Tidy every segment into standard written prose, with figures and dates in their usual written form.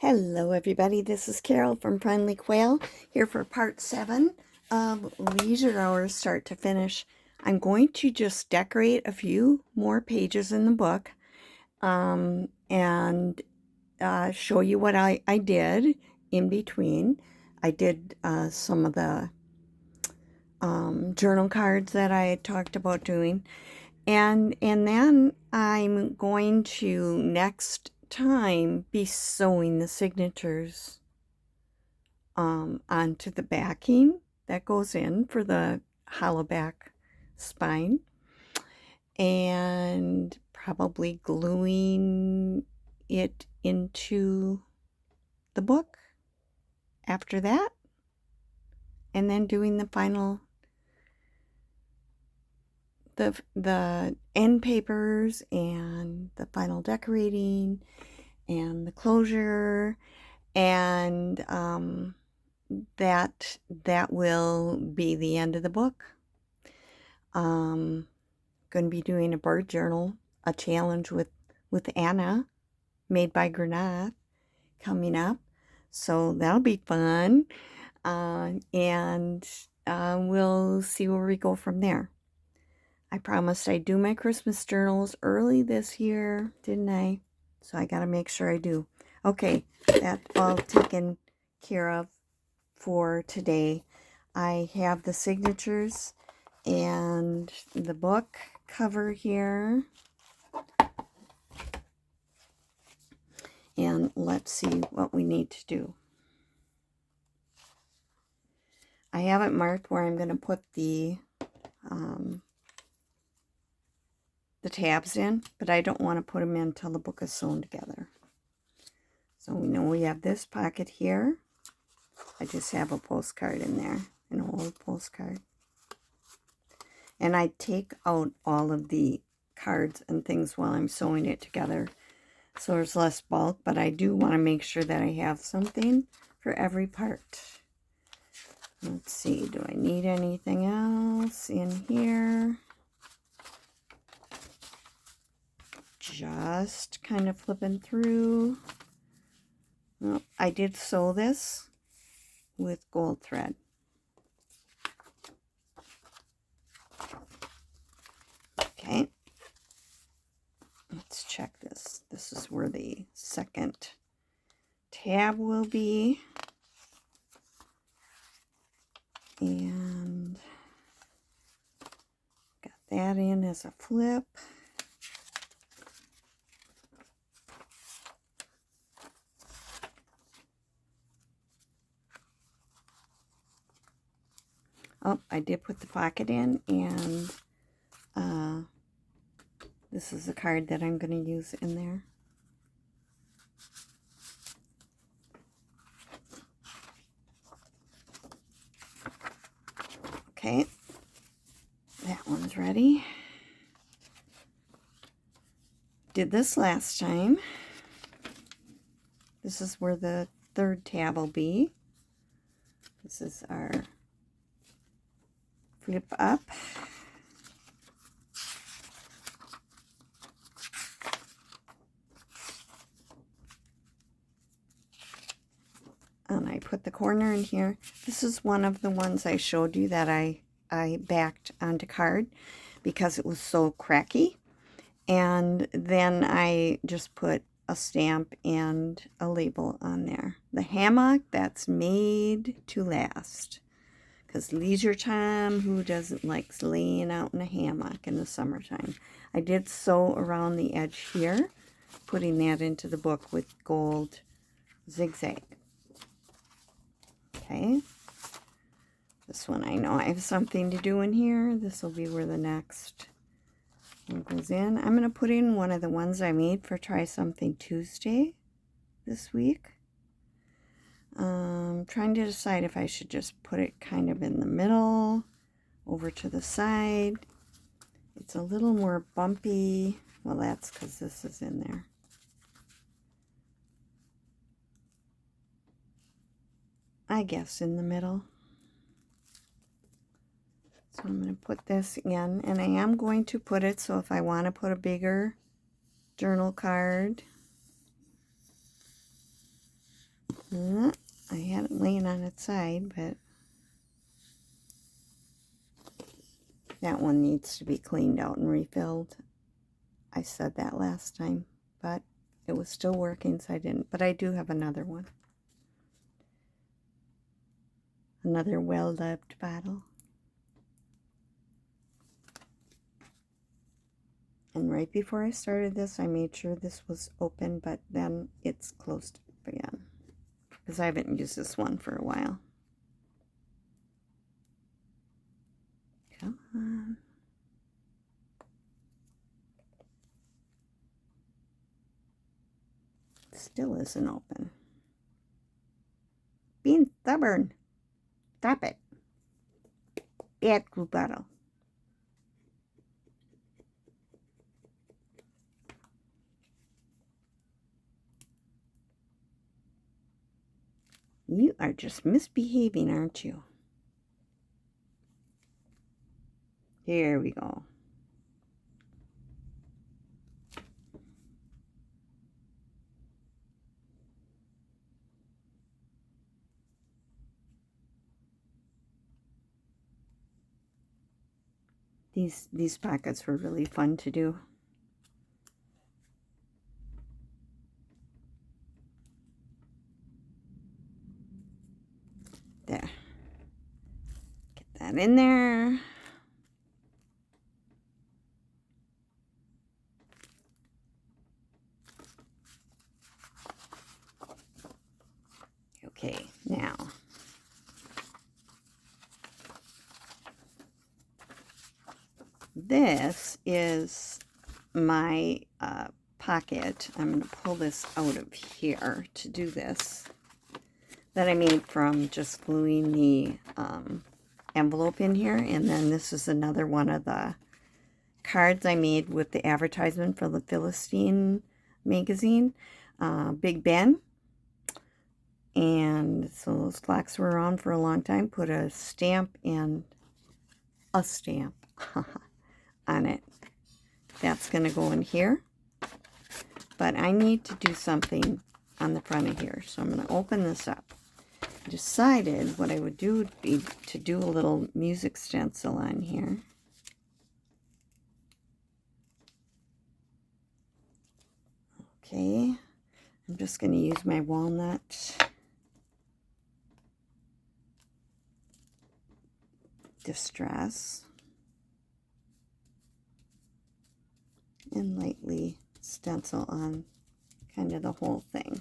Hello everybody, this is Carol from Friendly Quail here for part 7 of Leisure Hours Start to Finish. I'm going to just decorate a few more pages in the book and show you what I did in between. I did some of the journal cards that I had talked about doing, and then I'm going to next time be sewing the signatures onto the backing that goes in for the hollow back spine, and probably gluing it into the book after that, and then doing the final the end papers and the final decorating and the closure, and that will be the end of the book. Going to be doing a bird journal, a challenge with Anna, made by Granat, coming up, so that'll be fun, and we'll see where we go from there. I promised I'd do my Christmas journals early this year, didn't I? So I got to make sure I do. Okay, that's all taken care of for today. I have the signatures and the book cover here. And let's see what we need to do. I haven't marked where I'm going to put the tabs in, but I don't want to put them in until the book is sewn together. So we know we have this pocket here. I just have a postcard in there, an old postcard. And I take out all of the cards and things while I'm sewing it together, so there's less bulk, but I do want to make sure that I have something for every part. Let's see, do I need anything else in here? Just kind of flipping through. Well, I did sew this with gold thread. Okay, let's check this. This is where the second tab will be. And got that in as a flip. Oh, I did put the pocket in, and this is the card that I'm going to use in there. Okay, that one's ready. Did this last time. This is where the third tab will be. This is our flip up. And I put the corner in here. This is one of the ones I showed you that I backed onto card because it was so cracky. And then I just put a stamp and a label on there. The hammock, that's made to last. Because leisure time, who doesn't like laying out in a hammock in the summertime? I did sew around the edge here, putting that into the book with gold zigzag. Okay, this one I know I have something to do in here. This will be where the next one goes in. I'm going to put in one of the ones I made for Try Something Tuesday this week. Trying to decide if I should just put it kind of in the middle, over to the side. It's a little more bumpy. Well, that's because this is in there. I guess in the middle. So I'm going to put this in, and I am going to put it so if I want to put a bigger journal card, I had it laying on its side, but that one needs to be cleaned out and refilled. I said that last time, but it was still working, so I didn't. But I do have another one. Another well-loved bottle. And right before I started this, I made sure this was open, but then it's closed up again, because I haven't used this one for a while. Come on. Still isn't open. Being stubborn. Stop it. Bad glue bottle. You are just misbehaving, aren't you? Here we go. These pockets were really fun to do. There. Get that in there. Okay, now this is my pocket. I'm going to pull this out of here to do this, that I made from just gluing the envelope in here. And then this is another one of the cards I made with the advertisement for the Philistine magazine, Big Ben. And so those clocks were on for a long time. Put a stamp and a stamp on it. That's going to go in here. But I need to do something on the front of here. So I'm going to open this up. I decided what I would do would be to do a little music stencil on here. Okay. I'm just going to use my walnut distress and lightly stencil on kind of the whole thing.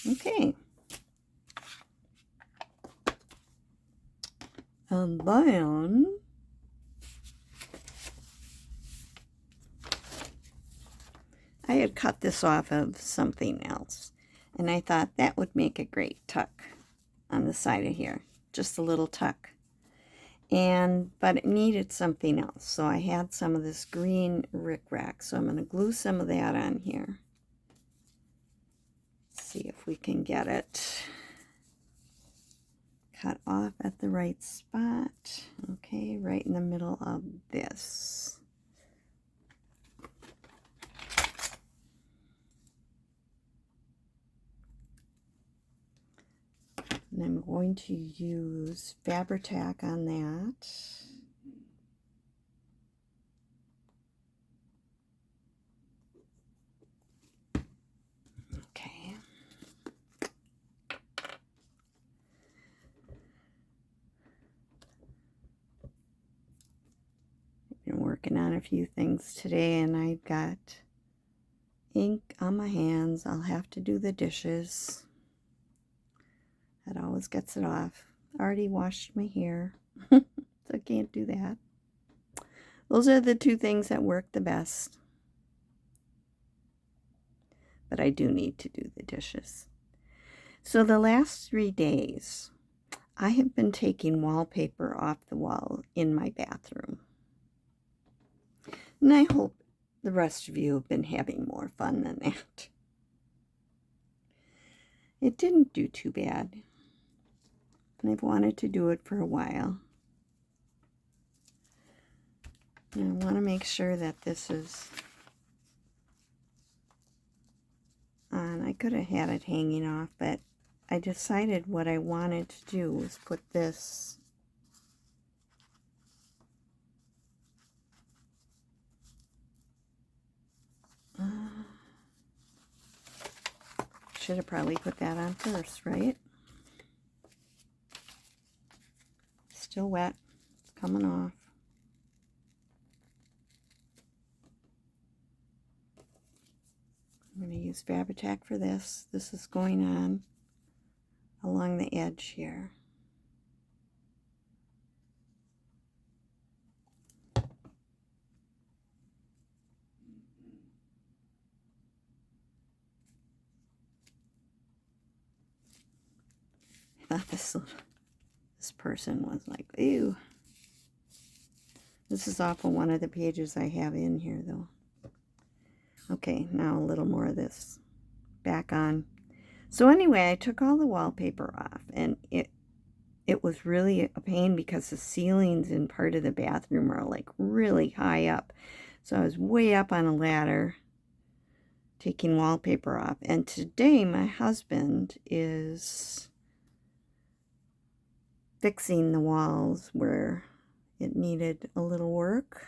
Okay. And then I had cut this off of something else, and I thought that would make a great tuck on the side of here. Just a little tuck. But it needed something else, so I had some of this green rickrack, so I'm going to glue some of that on here. See if we can get it cut off at the right spot. Okay, right in the middle of this. And I'm going to use Fabri-Tac on that. Okay. I've been working on a few things today, and I've got ink on my hands. I'll have to do the dishes. That always gets it off. Already washed my hair, so I can't do that. Those are the two things that work the best. But I do need to do the dishes. So the last 3 days, I have been taking wallpaper off the wall in my bathroom. And I hope the rest of you have been having more fun than that. It didn't do too bad. And I've wanted to do it for a while. And I want to make sure that this is on. I could have had it hanging off, but I decided what I wanted to do was put this should have probably put that on first, right? Still wet. It's coming off. I'm going to use Fabri-Tac for this. This is going on along the edge here. I thought this person was like, ew. This is off of one of the pages I have in here, though. Okay, now a little more of this back on. So anyway, I took all the wallpaper off, and it was really a pain because the ceilings in part of the bathroom are like really high up. So I was way up on a ladder taking wallpaper off. And today my husband is fixing the walls where it needed a little work,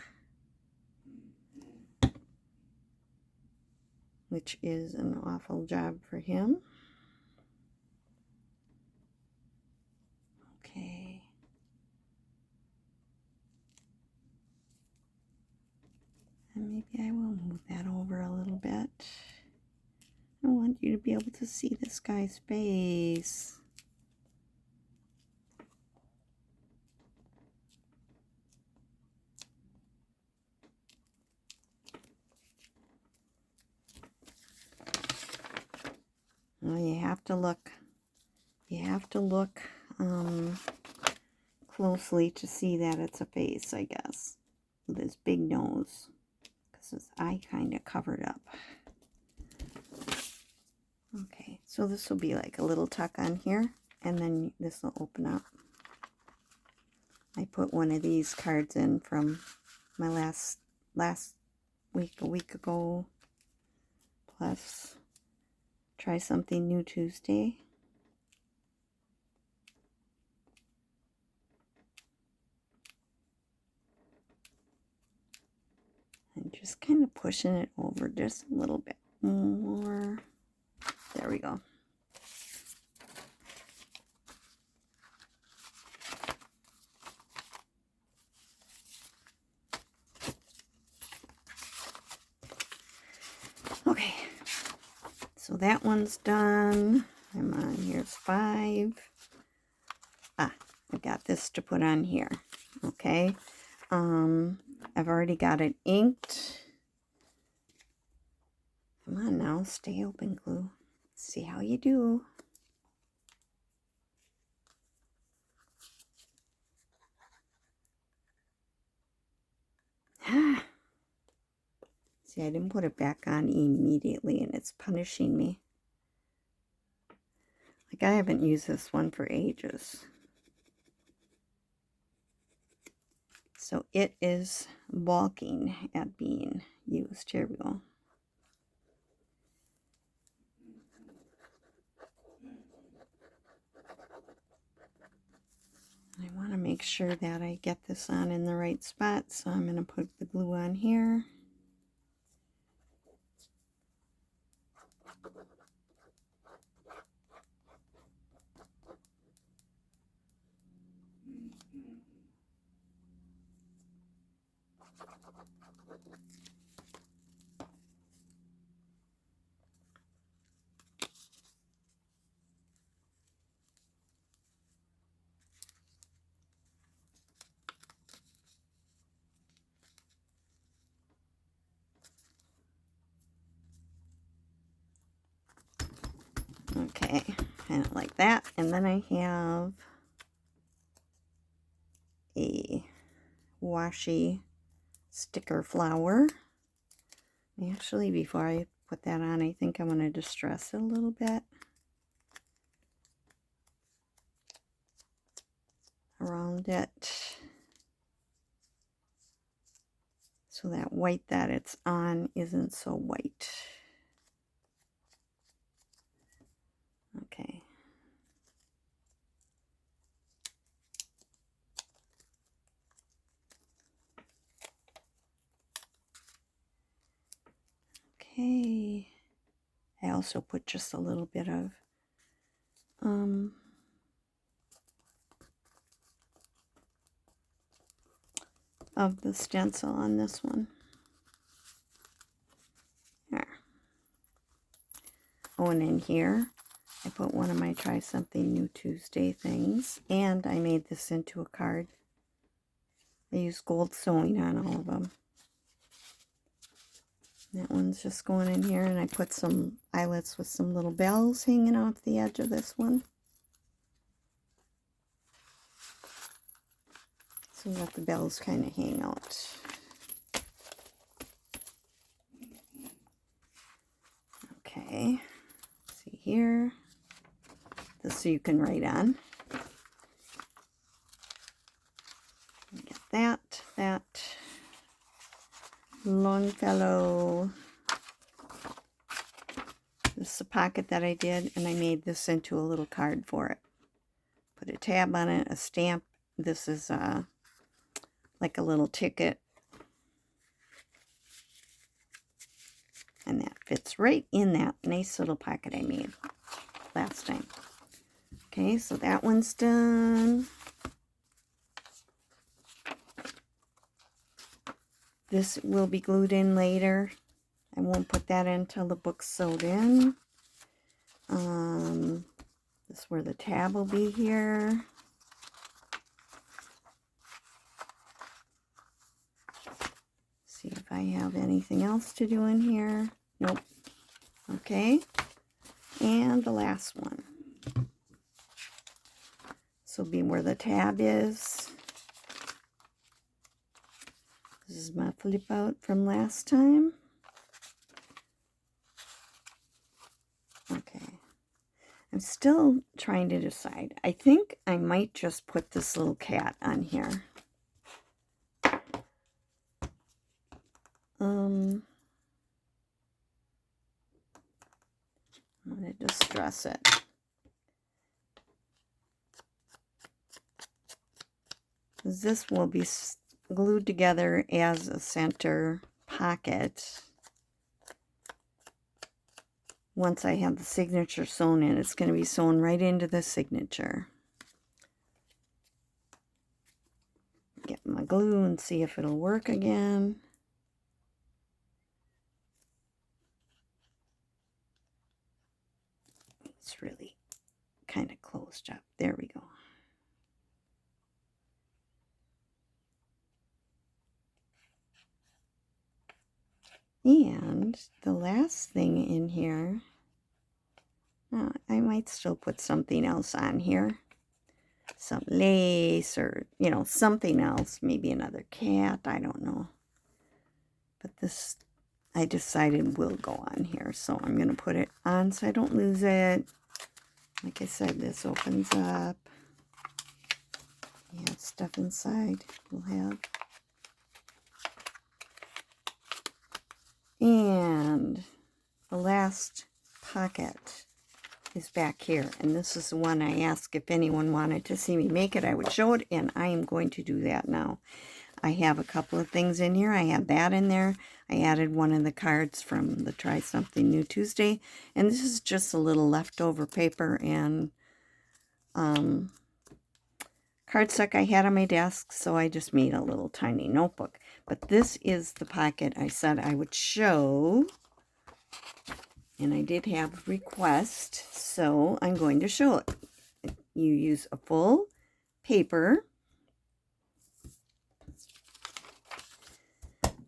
which is an awful job for him. Okay. And maybe I will move that over a little bit. I want you to be able to see this guy's face. Well, you have to look closely to see that it's a face, I guess, with his big nose, because his eye kind of covered up. Okay, so this will be like a little tuck on here, and then this will open up. I put one of these cards in from my last week, a week ago, plus Try Something New Tuesday. And just kind of pushing it over just a little bit more. There we go. Okay, so that one's done. I'm on, here's 5. I got this to put on here. Okay, I've already got it inked. Come on now, stay open, glue. Let's see how you do. See, I didn't put it back on immediately, and it's punishing me. Like, I haven't used this one for ages. So it is balking at being used. Here we go. I want to make sure that I get this on in the right spot, so I'm going to put the glue on here. Okay, kind of like that. And then I have a washi sticker flower. Actually, before I put that on, I think I'm going to distress it a little bit around it, so that white that it's on isn't so white. Okay. Okay. I also put just a little bit of the stencil on this one. There. Oh, and in here, I put one of my Try Something New Tuesday things, and I made this into a card. I used gold sewing on all of them. That one's just going in here, and I put some eyelets with some little bells hanging off the edge of this one. So let the bells kind of hang out. Okay, see here, this so you can write on. Get that. Longfellow. This is a pocket that I did, and I made this into a little card for it. Put a tab on it, a stamp. This is like a little ticket. And that fits right in that nice little pocket I made last time. Okay, so that one's done. This will be glued in later. I won't put that in until the book's sewed in. This is where the tab will be here. See if I have anything else to do in here. Nope. Okay. And the last one. This will be where the tab is. This is my flip out from last time. Okay. I'm still trying to decide. I think I might just put this little cat on here. I'm going to distress it. This will be glued together as a center pocket. Once I have the signature sewn in, it's going to be sewn right into the signature. Get my glue and see if it'll work again. It's really kind of closed up. There we go. And the last thing in here, I might still put something else on here. Some lace or, you know, something else. Maybe another cat. I don't know. But this, I decided will go on here. So I'm going to put it on so I don't lose it. Like I said, this opens up. You have stuff inside. We'll have. And the last pocket is back here. And this is the one I asked if anyone wanted to see me make it. I would show it, and I am going to do that now. I have a couple of things in here. I have that in there. I added one of the cards from the Try Something New Tuesday. And this is just a little leftover paper and cardstock I had on my desk, so I just made a little tiny notebook. But this is the pocket I said I would show. And I did have a request, so I'm going to show it. You use a full paper.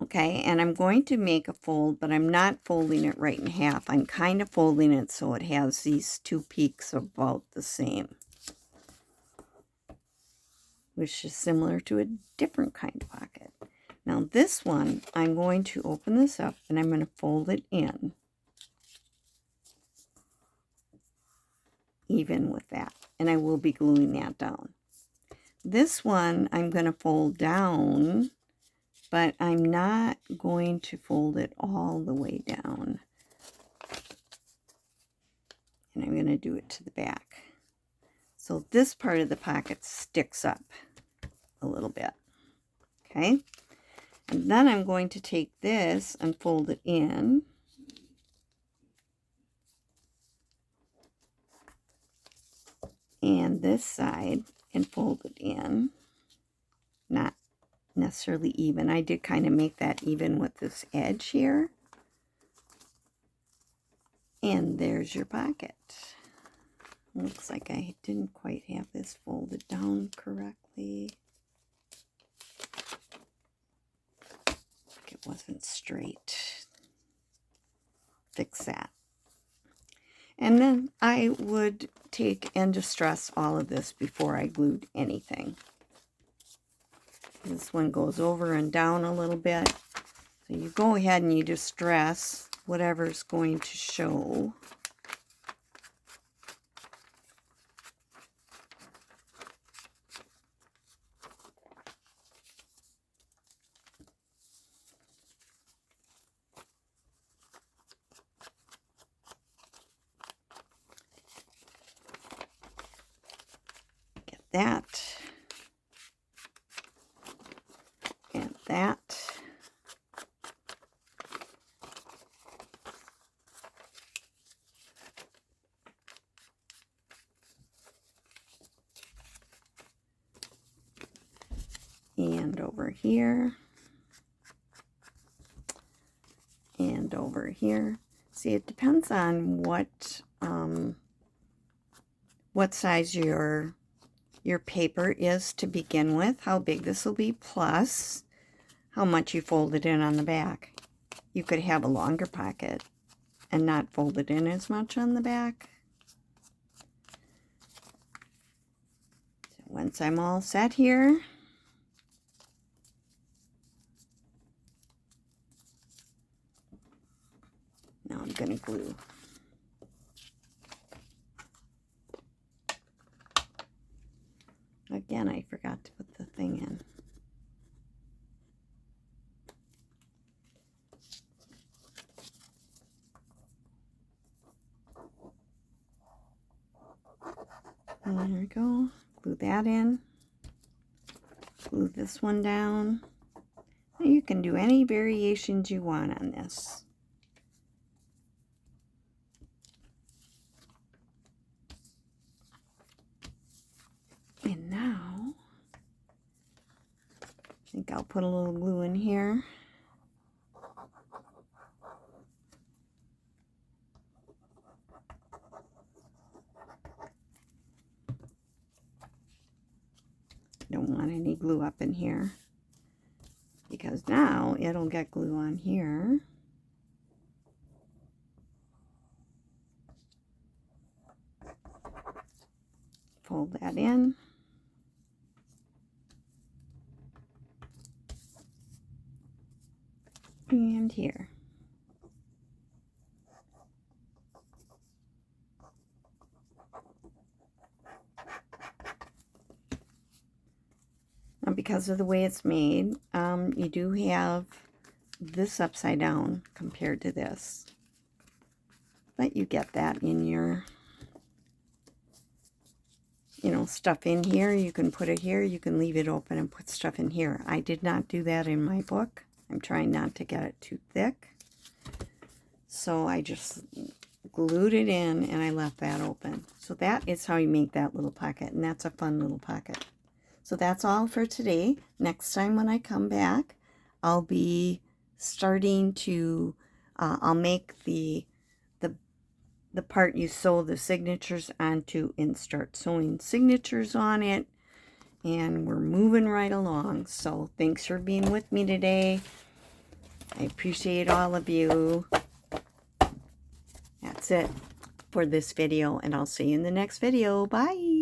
Okay, and I'm going to make a fold, but I'm not folding it right in half. I'm kind of folding it so it has these two peaks about the same. which is similar to a different kind of pocket. Now this one, I'm going to open this up and I'm going to fold it in even with that, and I will be gluing that down. This one I'm going to fold down, but I'm not going to fold it all the way down. And I'm going to do it to the back. So this part of the pocket sticks up a little bit. Okay? And then I'm going to take this and fold it in. And this side and fold it in. Not necessarily even. I did kind of make that even with this edge here. And there's your pocket. Looks like I didn't quite have this folded down correctly. It wasn't straight. Fix that. And then I would take and distress all of this before I glued anything. This one goes over and down a little bit. So you go ahead and you distress whatever's going to show. That and that. And over here. And over here. See, it depends on what size your paper is to begin with, how big this will be, plus how much you fold it in on the back. You could have a longer pocket and not fold it in as much on the back. So once I'm all set here, now I'm going to glue. Again, I forgot to put the thing in. And there we go. Glue that in. Glue this one down. Now you can do any variations you want on this. And now, I think I'll put a little glue in here. Don't want any glue up in here, because now it'll get glue on here. Fold that in. And here. Now, because of the way it's made, you do have this upside down compared to this. But you get that in your, stuff in here. You can put it here. You can leave it open and put stuff in here. I did not do that in my book. I'm trying not to get it too thick. So I just glued it in and I left that open. So that is how you make that little pocket. And that's a fun little pocket. So that's all for today. Next time when I come back, I'll be starting to, I'll make the part you sew the signatures onto and start sewing signatures on it. And we're moving right along. So thanks for being with me today. I appreciate all of you. That's it for this video, and I'll see you in the next video. Bye.